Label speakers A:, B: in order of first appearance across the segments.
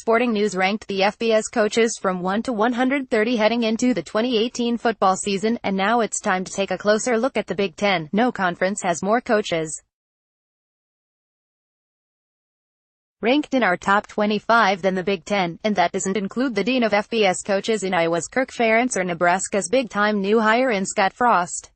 A: Sporting News ranked the FBS coaches from 1 to 130 heading into the 2018 football season, and now it's time to take a closer look at the Big Ten. No conference has more coaches ranked in our top 25 than the Big Ten, and that doesn't include the dean of FBS coaches in Iowa's Kirk Ferentz or Nebraska's big-time new hire in Scott Frost.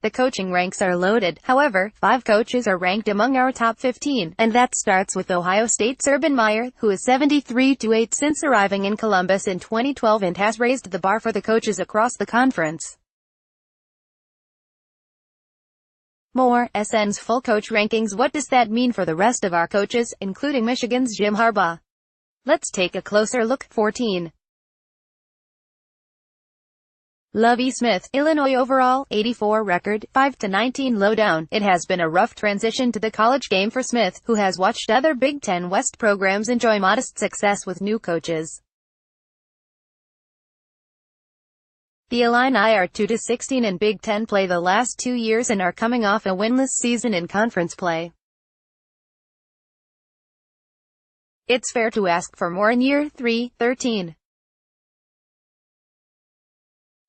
A: The coaching ranks are loaded. However, 5 coaches are ranked among our top 15, and that starts with Ohio State's Urban Meyer, who is 73-8 since arriving in Columbus in 2012 and has raised the bar for the coaches across the conference. More, SN's full coach rankings. What does that mean for the rest of our coaches, including Michigan's Jim Harbaugh? Let's take a closer look. 14. Lovie Smith, Illinois overall, 84 record, 5-19 lowdown. It has been a rough transition to the college game for Smith, who has watched other Big Ten West programs enjoy modest success with new coaches. The Illini are 2-16 in Big Ten play the last 2 years and are coming off a winless season in conference play. It's fair to ask for more in year 3, 13.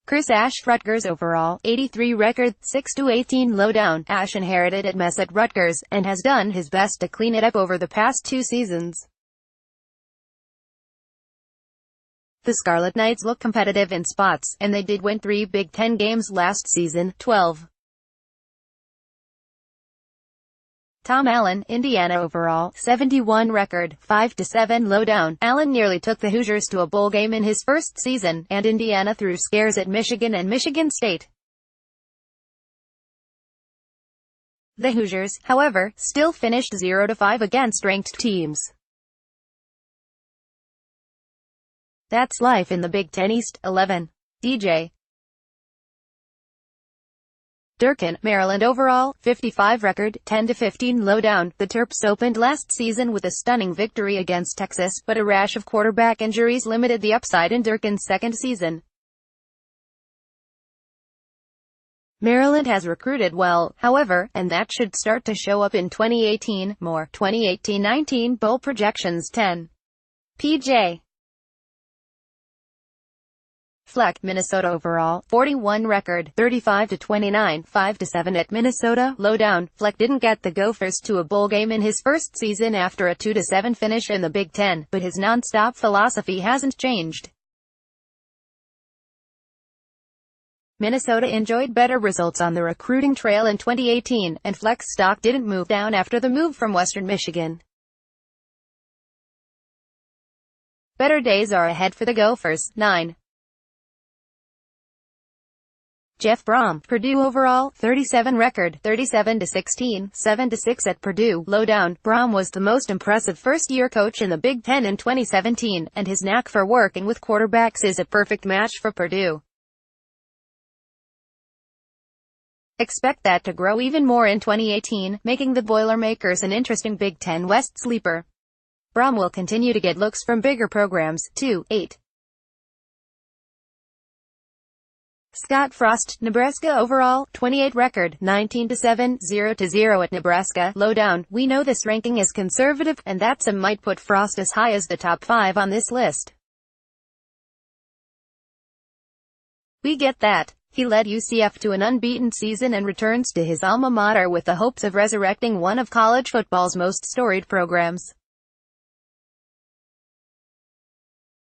A: Chris Ash, Rutgers overall, 83 record, 6-18 lowdown. Ash inherited a mess at Rutgers, and has done his best to clean it up over the past 2 seasons. The Scarlet Knights look competitive in spots, and they did win 3 Big Ten games last season. 12. Tom Allen, Indiana overall, 71 record, 5-7 lowdown. Allen nearly took the Hoosiers to a bowl game in his first season, and Indiana threw scares at Michigan and Michigan State. The Hoosiers, however, still finished 0-5 against ranked teams. That's life in the Big Ten East. 11. DJ Durkin, Maryland overall, 55 record, 10-15 lowdown. The Terps opened last season with a stunning victory against Texas, but a rash of quarterback injuries limited the upside in Durkin's second season. Maryland has recruited well, however, and that should start to show up in 2018. More, 2018-19 bowl projections. 10. PJ Fleck, Minnesota overall, 41 record, 35-29, 5-7 at Minnesota, lowdown. Fleck didn't get the Gophers to a bowl game in his first season after a 2-7 finish in the Big Ten, but his non-stop philosophy hasn't changed. Minnesota enjoyed better results on the recruiting trail in 2018, and Fleck's stock didn't move down after the move from Western Michigan. Better days are ahead for the Gophers. 9. Jeff Brom, Purdue overall, 37 record, 37-16, 7-6 at Purdue, lowdown. Brom was the most impressive first-year coach in the Big Ten in 2017, and his knack for working with quarterbacks is a perfect match for Purdue. Expect that to grow even more in 2018, making the Boilermakers an interesting Big Ten West sleeper. Brom will continue to get looks from bigger programs. 2. 8. Scott Frost, Nebraska overall, 28 record, 19-7, 0-0 at Nebraska, lowdown. We know this ranking is conservative, and that some might put Frost as high as the top 5 on this list. We get that. He led UCF to an unbeaten season and returns to his alma mater with the hopes of resurrecting one of college football's most storied programs.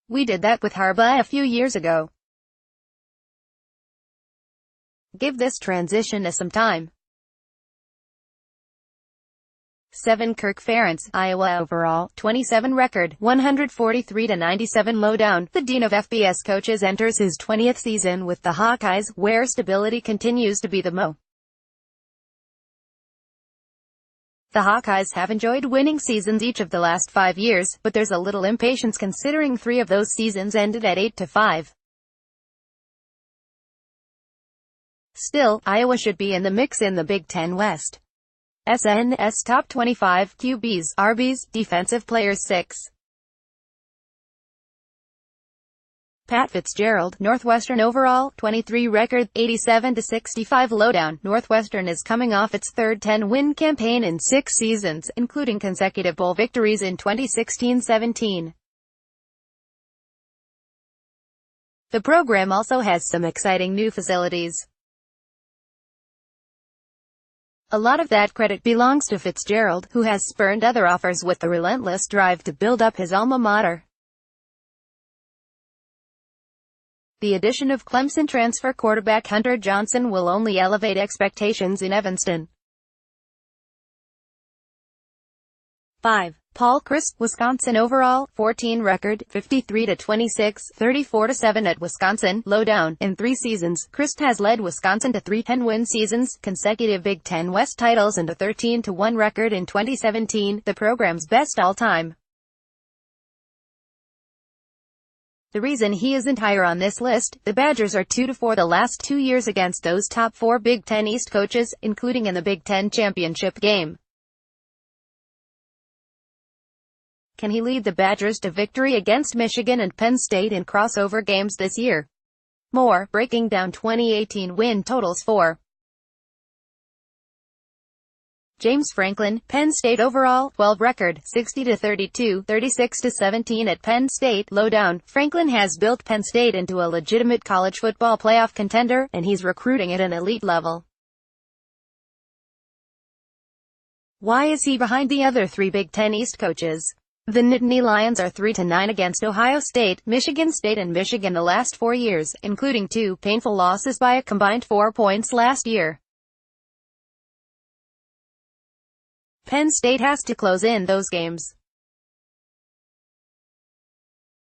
A: We did that with Harbaugh a few years ago. Give this transition some time. 7. Kirk Ferentz, Iowa overall, 27 record, 143-97 lowdown. The dean of FBS coaches enters his 20th season with the Hawkeyes, where stability continues to be the motto. The Hawkeyes have enjoyed winning seasons each of the last 5 years, but there's a little impatience considering 3 of those seasons ended at 8-5. Still, Iowa should be in the mix in the Big Ten West. SN's Top 25 QBs, RBs, Defensive Players. 6. Pat Fitzgerald, Northwestern overall, 23 record, 87-65 lowdown. Northwestern is coming off its third 10-win campaign in 6 seasons, including consecutive bowl victories in 2016-17. The program also has some exciting new facilities. A lot of that credit belongs to Fitzgerald, who has spurned other offers with the relentless drive to build up his alma mater. The addition of Clemson transfer quarterback Hunter Johnson will only elevate expectations in Evanston. 5. Paul Chryst, Wisconsin overall, 14 record, 53-26, 34-7 at Wisconsin, lowdown. In 3 seasons, Chryst has led Wisconsin to 3 10-win seasons, consecutive Big Ten West titles and a 13-1 record in 2017, the program's best all-time. The reason he isn't higher on this list, the Badgers are 2-4 the last 2 years against those top 4 Big Ten East coaches, including in the Big Ten championship game. Can he lead the Badgers to victory against Michigan and Penn State in crossover games this year? More, breaking down 2018 win totals for James Franklin, Penn State overall, 12 record, 60-32, 36-17 at Penn State, lowdown. Franklin has built Penn State into a legitimate college football playoff contender, and he's recruiting at an elite level. Why is he behind the other 3 Big Ten East coaches? The Nittany Lions are 3-9 against Ohio State, Michigan State and Michigan the last 4 years, including 2 painful losses by a combined 4 points last year. Penn State has to close in those games.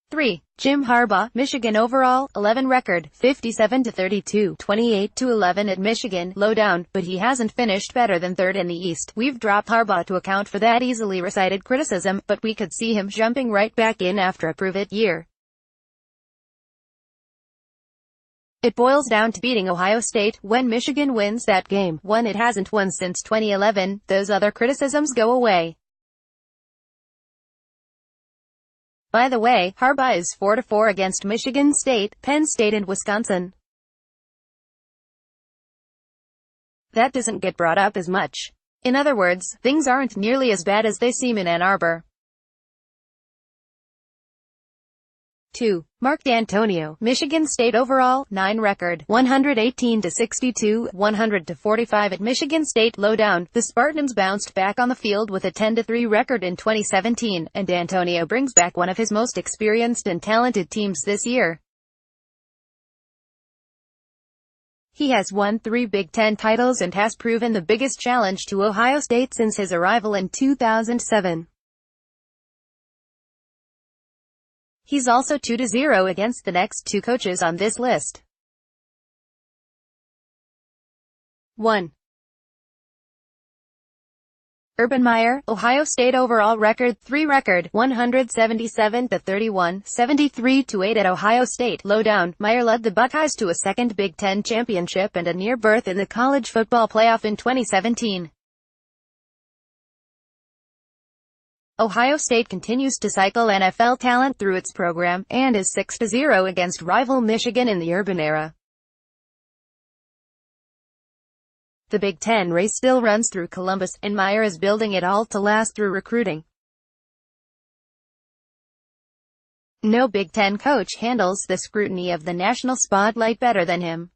A: 3. Jim Harbaugh, Michigan overall, 11 record, 57-32, 28-11 at Michigan, lowdown, but he hasn't finished better than 3rd in the East. We've dropped Harbaugh to account for that easily recited criticism, but we could see him jumping right back in after a prove-it year. It boils down to beating Ohio State. When Michigan wins that game, one it hasn't won since 2011, those other criticisms go away. By the way, Harbaugh is 4-4 against Michigan State, Penn State and Wisconsin. That doesn't get brought up as much. In other words, things aren't nearly as bad as they seem in Ann Arbor. 2. Mark D'Antonio, Michigan State overall, 9 record, 118-62, 100-45 at Michigan State, lowdown. The Spartans bounced back on the field with a 10-3 record in 2017, and D'Antonio brings back one of his most experienced and talented teams this year. He has won 3 Big Ten titles and has proven the biggest challenge to Ohio State since his arrival in 2007. He's also 2-0 against the next 2 coaches on this list. 1. Urban Meyer, Ohio State overall record, 3 record, 177-31, 73-8 at Ohio State, lowdown. Meyer led the Buckeyes to a 2nd Big Ten championship and a near berth in the college football playoff in 2017. Ohio State continues to cycle NFL talent through its program, and is 6-0 against rival Michigan in the Urban era. The Big Ten race still runs through Columbus, and Meyer is building it all to last through recruiting. No Big Ten coach handles the scrutiny of the national spotlight better than him.